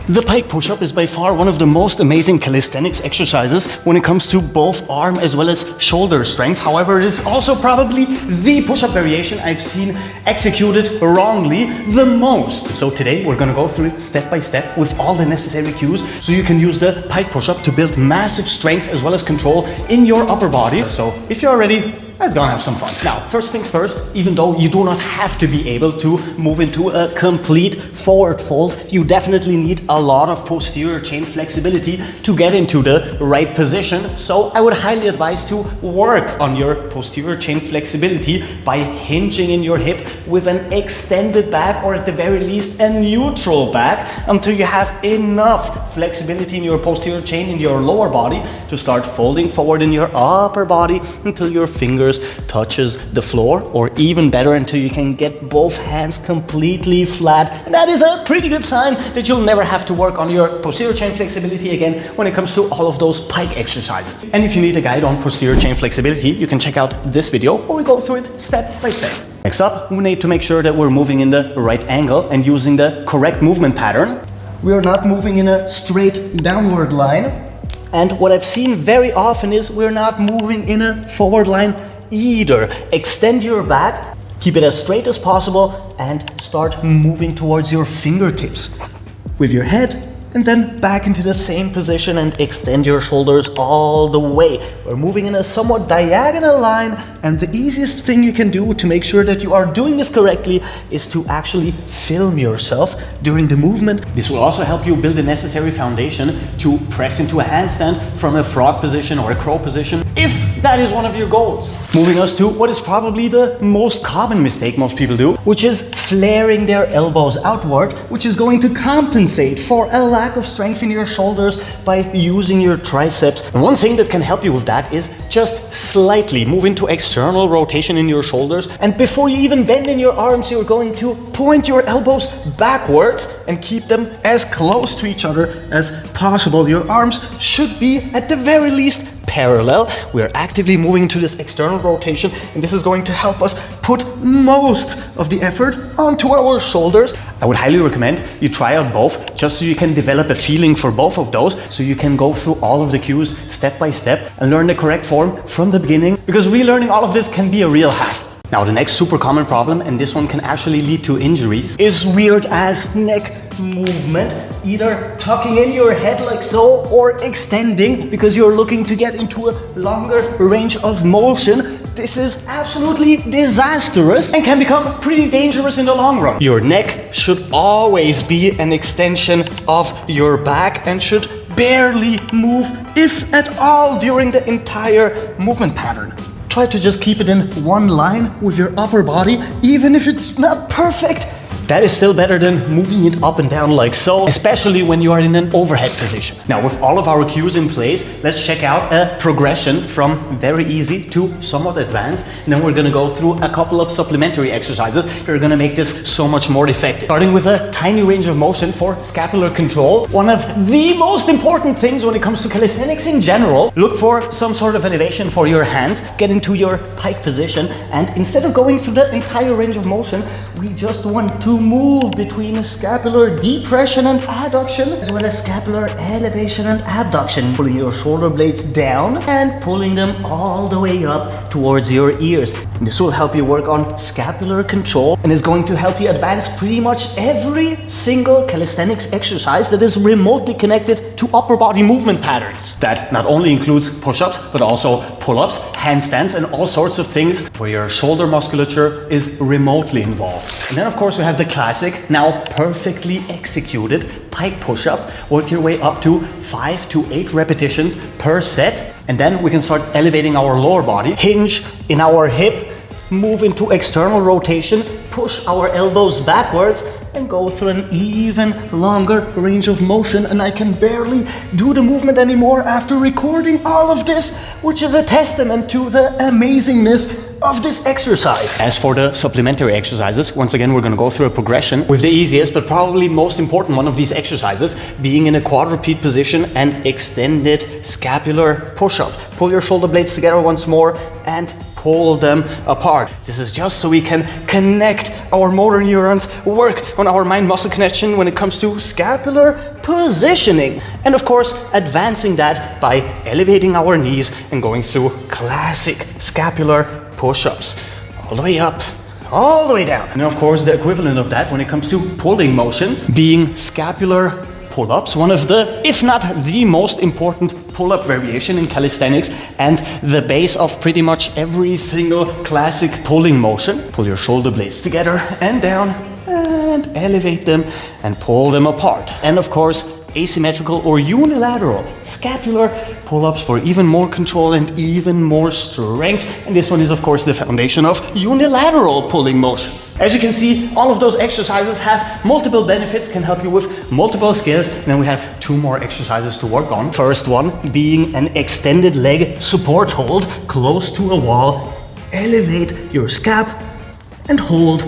The pike push-up is by far one of the most amazing calisthenics exercises when it comes to both arm as well as shoulder strength. However, it is also probably the push-up variation I've seen executed wrongly the most. So today we're gonna go through it step by step with all the necessary cues so you can use the pike push-up to build massive strength as well as control in your upper body. So if you're ready, let's go and have some fun. Now, first things first, even though you do not have to be able to move into a complete forward fold, you definitely need a lot of posterior chain flexibility to get into the right position. So I would highly advise to work on your posterior chain flexibility by hinging in your hip with an extended back, or at the very least a neutral back, until you have enough flexibility in your posterior chain in your lower body to start folding forward in your upper body until your fingers touches the floor, or even better, until you can get both hands completely flat. And that is a pretty good sign that you'll never have to work on your posterior chain flexibility again when it comes to all of those pike exercises. And if you need a guide on posterior chain flexibility, you can check out this video where we go through it step by step. Next up, we need to make sure that we're moving in the right angle and using the correct movement pattern. We are not moving in a straight downward line. And what I've seen very often is we're not moving in a forward line either. Extend your back, keep it as straight as possible, and start moving towards your fingertips with your head, and then back into the same position and extend your shoulders all the way. We're moving in a somewhat diagonal line, and the easiest thing you can do to make sure that you are doing this correctly is to actually film yourself during the movement. This will also help you build the necessary foundation to press into a handstand from a frog position or a crow position, if that is one of your goals. Moving us to what is probably the most common mistake most people do, which is flaring their elbows outward, which is going to compensate for a lack of strength in your shoulders by using your triceps. And one thing that can help you with that is just slightly move into external rotation in your shoulders, and before you even bend in your arms, you're going to point your elbows backwards and keep them as close to each other as possible. Your arms should be at the very least parallel. We are actively moving into this external rotation, and this is going to help us put most of the effort onto our shoulders. I would highly recommend you try out both, just so you can develop a feeling for both of those, so you can go through all of the cues step by step and learn the correct form from the beginning, because relearning all of this can be a real hassle. Now, the next super common problem, and this one can actually lead to injuries, is weird ass neck movement, either tucking in your head like so or extending because you're looking to get into a longer range of motion. This is absolutely disastrous and can become pretty dangerous in the long run. Your neck should always be an extension of your back and should barely move, if at all, during the entire movement pattern. Try to just keep it in one line with your upper body, even if it's not perfect. That is still better than moving it up and down like so, especially when you are in an overhead position. Now, with all of our cues in place, let's check out a progression from very easy to somewhat advanced. And then we're gonna go through a couple of supplementary exercises that are gonna make this so much more effective. Starting with a tiny range of motion for scapular control. One of the most important things when it comes to calisthenics in general. Look for some sort of elevation for your hands. Get into your pike position, and instead of going through the entire range of motion, we just want to move between scapular depression and adduction, as well as scapular elevation and abduction, pulling your shoulder blades down and pulling them all the way up towards your ears. And this will help you work on scapular control, and is going to help you advance pretty much every single calisthenics exercise that is remotely connected to upper body movement patterns. That not only includes push-ups, but also pull-ups, handstands, and all sorts of things where your shoulder musculature is remotely involved. And then of course we have the classic, now perfectly executed pike push-up. Work your way up to 5 to 8 repetitions per set, and then we can start elevating our lower body. Hinge in our hip, move into external rotation, push our elbows backwards, and go through an even longer range of motion. And I can barely do the movement anymore after recording all of this, which is a testament to the amazingness of this exercise. As for the supplementary exercises, once again, we're gonna go through a progression with the easiest but probably most important one of these exercises being in a quadruped position and extended scapular push-up. Pull your shoulder blades together once more and pull them apart. This is just so we can connect our motor neurons, work on our mind-muscle connection when it comes to scapular positioning. And of course, advancing that by elevating our knees and going through classic scapular push-ups. All the way up, all the way down. And of course, the equivalent of that when it comes to pulling motions being scapular pull-ups, one of the, if not the most important pull-up variation in calisthenics and the base of pretty much every single classic pulling motion. Pull your shoulder blades together and down and elevate them and pull them apart. And of course, asymmetrical or unilateral scapular pull-ups for even more control and even more strength. And this one is of course the foundation of unilateral pulling motions. As you can see, all of those exercises have multiple benefits, can help you with multiple skills. And then we have two more exercises to work on. First one being an extended leg support hold close to a wall. Elevate your scap and hold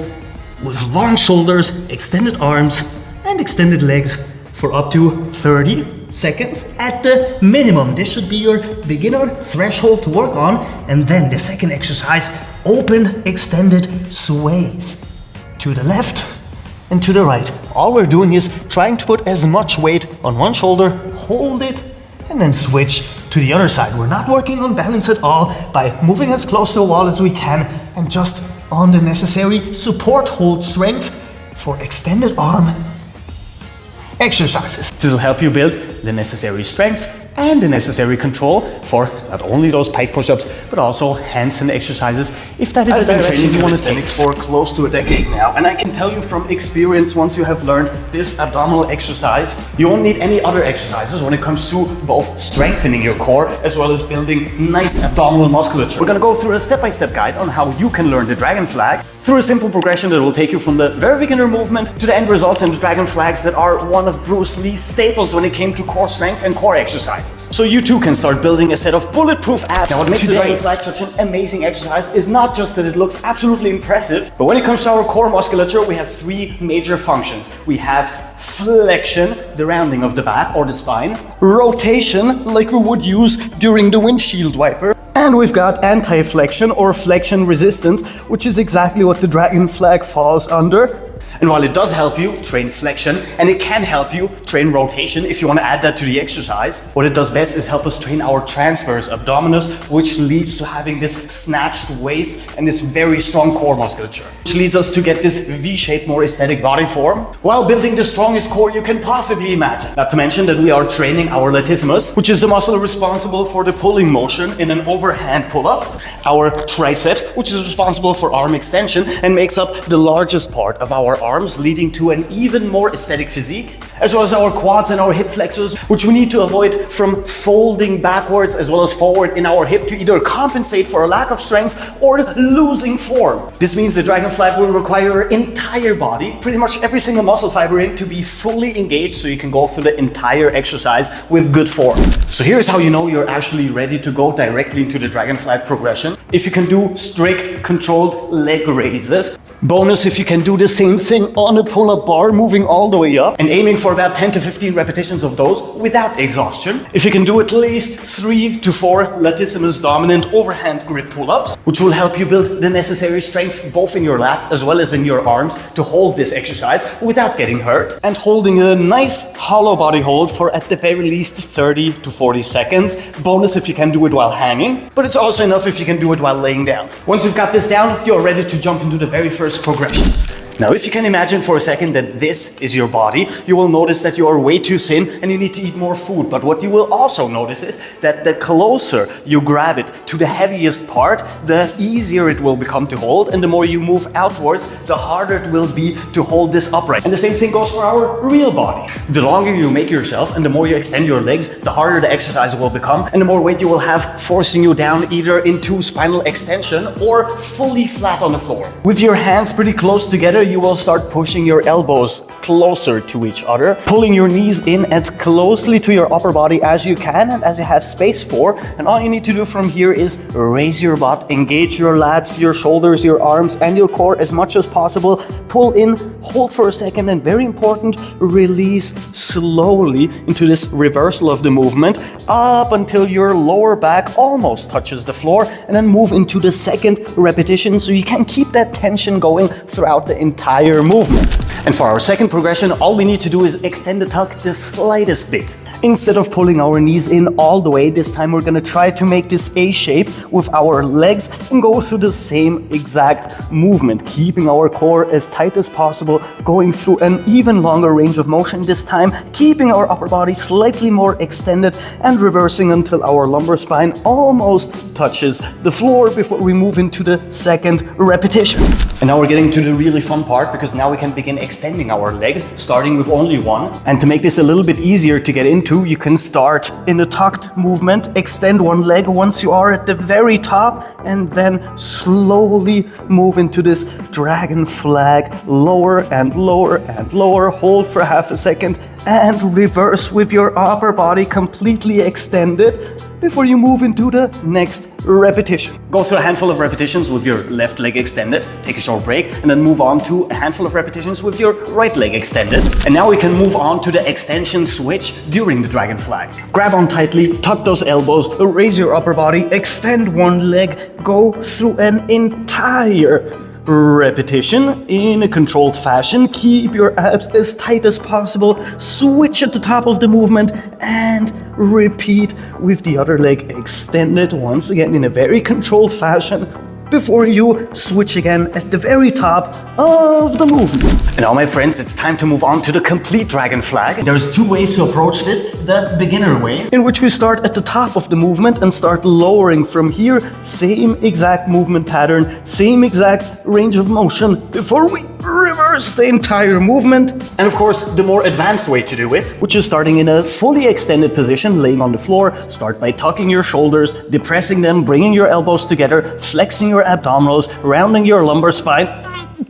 with long shoulders, extended arms and extended legs for up to 30 seconds at the minimum. This should be your beginner threshold to work on. And then the second exercise, open extended sways to the left and to the right. All we're doing is trying to put as much weight on one shoulder, hold it, and then switch to the other side. We're not working on balance at all by moving as close to the wall as we can and just on the necessary support hold strength for extended arm exercises. This will help you build the necessary strength and the necessary control for not only those pike push-ups, but also handstand exercises, if that is a direction you want to take. For close to a decade now, and I can tell you from experience, once you have learned this abdominal exercise, you won't need any other exercises when it comes to both strengthening your core as well as building nice abdominal musculature. We're gonna go through a step-by-step guide on how you can learn the dragon flag through a simple progression that will take you from the very beginner movement to the end results in the dragon flags that are one of Bruce Lee's staples when it came to core strength and core exercises. So you too can start building a set of bulletproof abs. Now what makes the dragon flag such an amazing exercise is not just that it looks absolutely impressive, but when it comes to our core musculature, we have three major functions. We have flexion, the rounding of the back or the spine, rotation, like we would use during the windshield wiper, and we've got anti-flexion or flexion resistance, which is exactly what the dragon flag falls under. And while it does help you train flexion, and it can help you train rotation if you want to add that to the exercise, what it does best is help us train our transverse abdominis, which leads to having this snatched waist and this very strong core musculature, which leads us to get this V-shaped, more aesthetic body form, while building the strongest core you can possibly imagine. Not to mention that we are training our latissimus, which is the muscle responsible for the pulling motion in an overhand pull-up, our triceps, which is responsible for arm extension and makes up the largest part of our arms, leading to an even more aesthetic physique, as well as our quads and our hip flexors, which we need to avoid from folding backwards as well as forward in our hip to either compensate for a lack of strength or losing form. This means the dragon flag will require your entire body, pretty much every single muscle fiber in, to be fully engaged so you can go through the entire exercise with good form. So here's how you know you're actually ready to go directly into the dragon flag progression. If you can do strict controlled leg raises. Bonus if you can do the same thing on a pull-up bar, moving all the way up and aiming for about 10 to 15 repetitions of those without exhaustion. If you can do at least 3 to 4 latissimus dominant overhand grip pull-ups, which will help you build the necessary strength both in your lats as well as in your arms to hold this exercise without getting hurt, and holding a nice hollow body hold for at the very least 30 to 40 seconds. Bonus if you can do it while hanging, but it's also enough if you can do it while laying down. Once you've got this down, you're ready to jump into the very first progression. Now, if you can imagine for a second that this is your body, you will notice that you are way too thin and you need to eat more food. But what you will also notice is that the closer you grab it to the heaviest part, the easier it will become to hold. And the more you move outwards, the harder it will be to hold this upright. And the same thing goes for our real body. The longer you make yourself and the more you extend your legs, the harder the exercise will become and the more weight you will have, forcing you down either into spinal extension or fully flat on the floor. With your hands pretty close together, you will start pushing your elbows closer to each other, pulling your knees in as closely to your upper body as you can and as you have space for. And all you need to do from here is raise your butt, engage your lats, your shoulders, your arms, and your core as much as possible. Pull in, hold for a second, and very important, release slowly into this reversal of the movement up until your lower back almost touches the floor, and then move into the second repetition so you can keep that tension going throughout the entire movement. And for our second progression, all we need to do is extend the tuck the slightest bit. Instead of pulling our knees in all the way, this time we're gonna try to make this A shape with our legs and go through the same exact movement, keeping our core as tight as possible, going through an even longer range of motion this time, keeping our upper body slightly more extended and reversing until our lumbar spine almost touches the floor before we move into the second repetition. And now we're getting to the really fun part, because now we can begin extending our legs, starting with only one. And to make this a little bit easier to get into, you can start in a tucked movement, extend one leg once you are at the very top, and then slowly move into this dragon flag, lower and lower and lower, hold for half a second, and reverse with your upper body completely extended before you move into the next repetition. Go through a handful of repetitions with your left leg extended, take a short break, and then move on to a handful of repetitions with your right leg extended. And now we can move on to the extension switch during the dragon flag. Grab on tightly, tuck those elbows, raise your upper body, extend one leg, go through an entire repetition in a controlled fashion. Keep your abs as tight as possible, switch at the top of the movement, and repeat with the other leg extended once again in a very controlled fashion before you switch again at the very top of the movement. And now, my friends, it's time to move on to the complete dragon flag. There's two ways to approach this. The beginner way, in which we start at the top of the movement and start lowering from here. Same exact movement pattern, same exact range of motion before we reverse the entire movement. And of course, the more advanced way to do it, which is starting in a fully extended position, laying on the floor. Start by tucking your shoulders, depressing them, bringing your elbows together, flexing your abdominals, rounding your lumbar spine,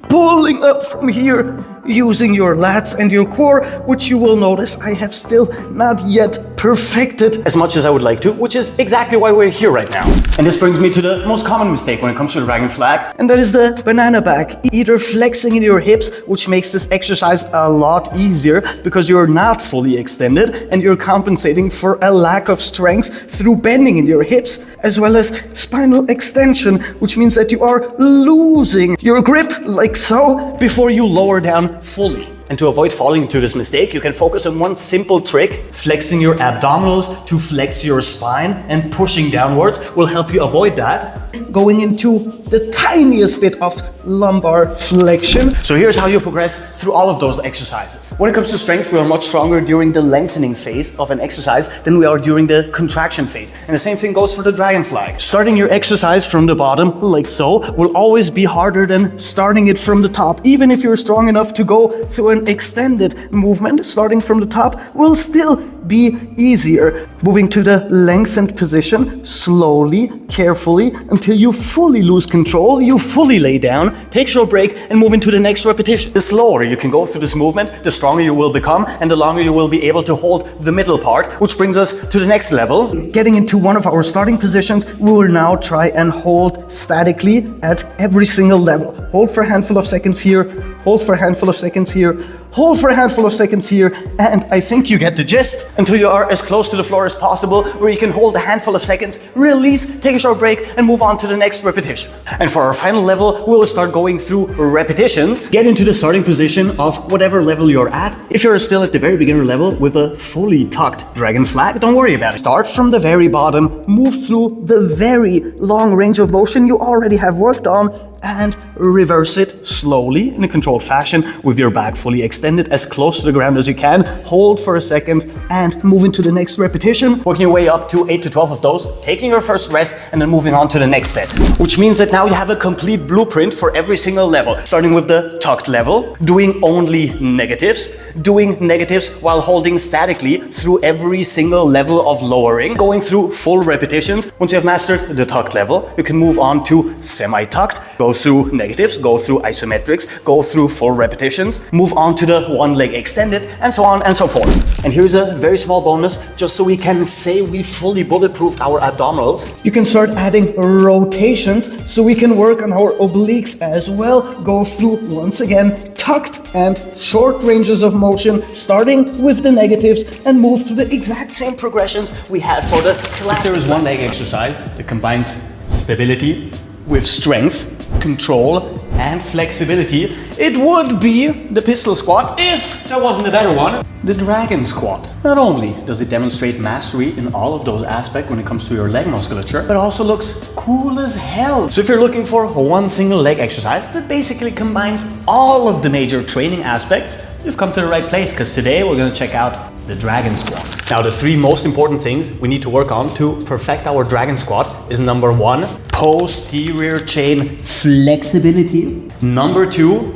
pulling up from here, using your lats and your core, which you will notice I have still not yet perfected as much as I would like to, which is exactly why we're here right now. And this brings me to the most common mistake when it comes to the dragon flag, and that is the banana back. Either flexing in your hips, which makes this exercise a lot easier because you're not fully extended and you're compensating for a lack of strength through bending in your hips, as well as spinal extension, which means that you are losing your grip like so before you lower down fully. And to avoid falling into this mistake, you can focus on one simple trick. Flexing your abdominals to flex your spine and pushing downwards will help you avoid that. Going into the tiniest bit of lumbar flexion. So here's how you progress through all of those exercises. When it comes to strength, we are much stronger during the lengthening phase of an exercise than we are during the contraction phase. And the same thing goes for the dragon flag. Starting your exercise from the bottom, like so, will always be harder than starting it from the top. Even if you're strong enough to go through an extended movement, starting from the top will still be easier. Moving to the lengthened position, slowly, carefully, until you fully lose control, you fully lay down, take a short break, and move into the next repetition. The slower you can go through this movement, the stronger you will become, and the longer you will be able to hold the middle part, which brings us to the next level. Getting into one of our starting positions, we will now try and hold statically at every single level. Hold for a handful of seconds here, hold for a handful of seconds here, hold for a handful of seconds here, and I think you get the gist, until you are as close to the floor as possible, where you can hold a handful of seconds, release, take a short break, and move on to the next repetition. And for our final level, we'll start going through repetitions. Get into the starting position of whatever level you're at. If you're still at the very beginner level with a fully tucked dragon flag, don't worry about it. Start from the very bottom, move through the very long range of motion you already have worked on, and reverse it slowly in a controlled fashion with your back fully extended. extend it as close to the ground as you can. Hold for a second and move into the next repetition. Working your way up to 8 to 12 of those, taking your first rest and then moving on to the next set. Which means that now you have a complete blueprint for every single level. Starting with the tucked level, doing only negatives, doing negatives while holding statically through every single level of lowering, going through full repetitions. Once you have mastered the tucked level, you can move on to semi-tucked, go through negatives, go through isometrics, go through full repetitions, move on to the one leg extended, and so on and so forth. And here's a very small bonus, just so we can say we fully bulletproofed our abdominals. You can start adding rotations so we can work on our obliques as well. Go through, once again, tucked and short ranges of motion, starting with the negatives and move through the exact same progressions we had for the classic. If there is one leg exercise that combines stability with strength, control and flexibility, it would be the pistol squat if there wasn't a better one, the dragon squat. Not only does it demonstrate mastery in all of those aspects when it comes to your leg musculature, but also looks cool as hell. So if you're looking for one single leg exercise that basically combines all of the major training aspects, you've come to the right place, because today we're going to check out the dragon squat. Now, the three most important things we need to work on to perfect our dragon squat is number 1, posterior chain flexibility. Number 2,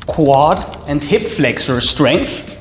quad and hip flexor strength.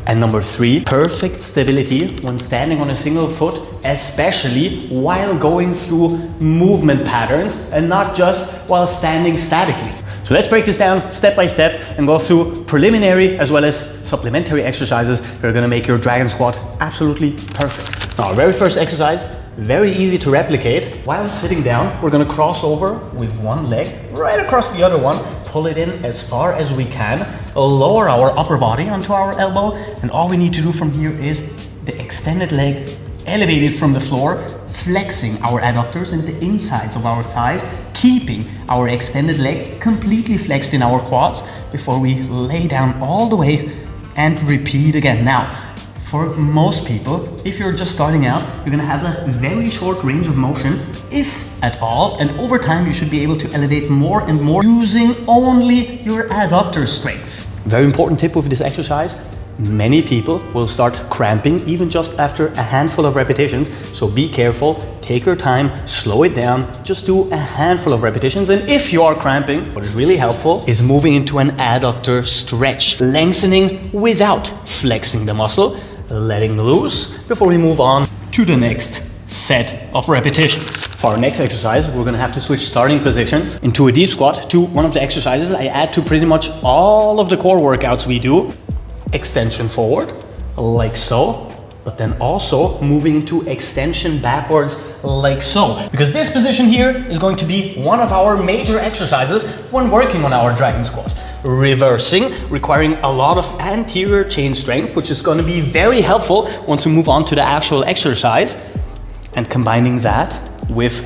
And number 3, perfect stability when standing on a single foot, especially while going through movement patterns and not just while standing statically. So let's break this down step by step and go through preliminary as well as supplementary exercises that are going to make your dragon squat absolutely perfect. Now, our very first exercise, very easy to replicate. While sitting down, we're going to cross over with one leg right across the other one, pull it in as far as we can, lower our upper body onto our elbow, and all we need to do from here is the extended leg elevated from the floor, flexing our adductors and the insides of our thighs, keeping our extended leg completely flexed in our quads before we lay down all the way and repeat again. Now, for most people, if you're just starting out, you're gonna have a very short range of motion, if at all, and over time you should be able to elevate more and more using only your adductor strength. Very important tip with this exercise: many people will start cramping even just after a handful of repetitions, so be careful, take your time, slow it down, just do a handful of repetitions. And if you are cramping, what is really helpful is moving into an adductor stretch, lengthening without flexing the muscle, letting loose before we move on to the next set of repetitions. For our next exercise, we're gonna have to switch starting positions into a deep squat, to one of the exercises I add to pretty much all of the core workouts we do. Extension forward, like so, but then also moving into extension backwards, like so. Because this position here is going to be one of our major exercises when working on our dragon squat. Reversing, requiring a lot of anterior chain strength, which is going to be very helpful once we move on to the actual exercise. And combining that with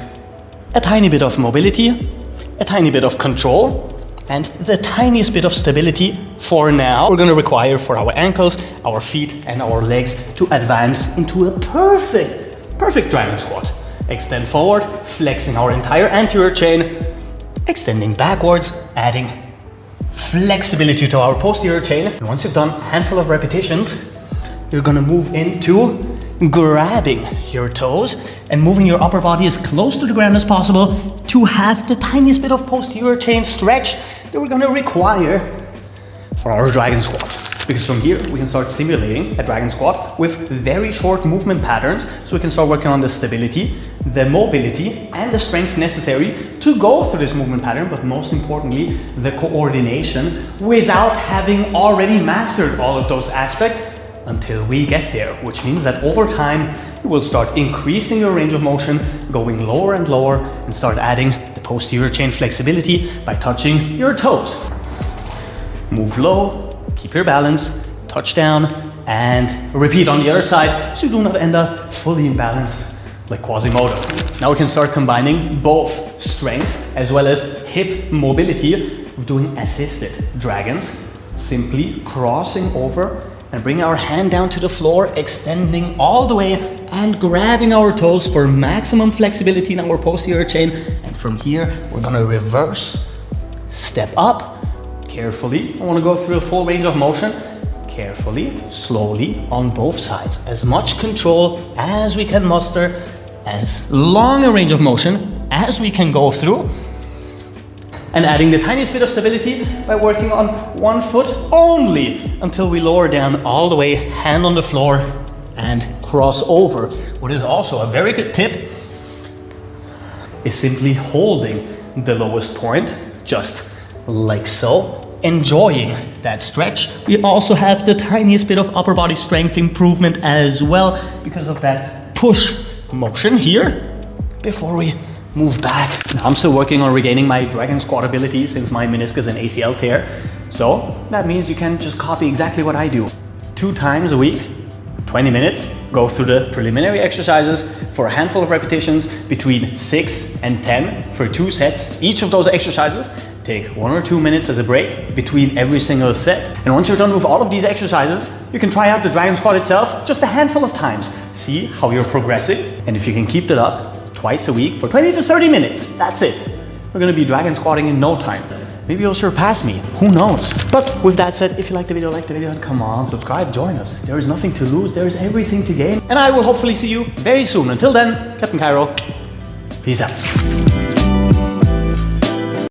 a tiny bit of mobility, a tiny bit of control, and the tiniest bit of stability for now, we're going to require for our ankles, our feet, and our legs to advance into a perfect dragon squat. Extend forward, flexing our entire anterior chain, extending backwards, adding flexibility to our posterior chain. And once you've done a handful of repetitions, you're going to move into grabbing your toes and moving your upper body as close to the ground as possible to have the tiniest bit of posterior chain stretch that we're going to require for our dragon squat. Because from here we can start simulating a dragon squat with very short movement patterns, so we can start working on the stability, the mobility and the strength necessary to go through this movement pattern, but most importantly the coordination, without having already mastered all of those aspects until we get there, which means that over time you will start increasing your range of motion, going lower and lower, and start adding the posterior chain flexibility by touching your toes. Move low, keep your balance, touch down, and repeat on the other side so you do not end up fully imbalanced like Quasimodo. Now we can start combining both strength as well as hip mobility with doing assisted dragons, simply crossing over and bring our hand down to the floor, extending all the way and grabbing our toes for maximum flexibility in our posterior chain. And from here, we're gonna reverse, step up, carefully. I want to go through a full range of motion. Carefully, slowly, on both sides. As much control as we can muster, as long a range of motion as we can go through. And adding the tiniest bit of stability by working on one foot only until we lower down all the way, hand on the floor, and cross over. What is also a very good tip is simply holding the lowest point, just like so, enjoying that stretch. We also have the tiniest bit of upper body strength improvement as well because of that push motion here before we move back. Now, I'm still working on regaining my dragon squat ability since my meniscus and ACL tear. So that means you can just copy exactly what I do. 2 times a week, 20 minutes, go through the preliminary exercises for a handful of repetitions between 6 and 10 for 2 sets. Each of those exercises, take 1 or 2 minutes as a break between every single set. And once you're done with all of these exercises, you can try out the dragon squat itself just a handful of times. See how you're progressing. And if you can keep that up twice a week for 20 to 30 minutes, that's it. We're gonna be dragon squatting in no time. Maybe you'll surpass me, who knows? But with that said, if you like the video, and come on, subscribe, join us. There is nothing to lose, there is everything to gain. And I will hopefully see you very soon. Until then, Captain Cairo, peace out.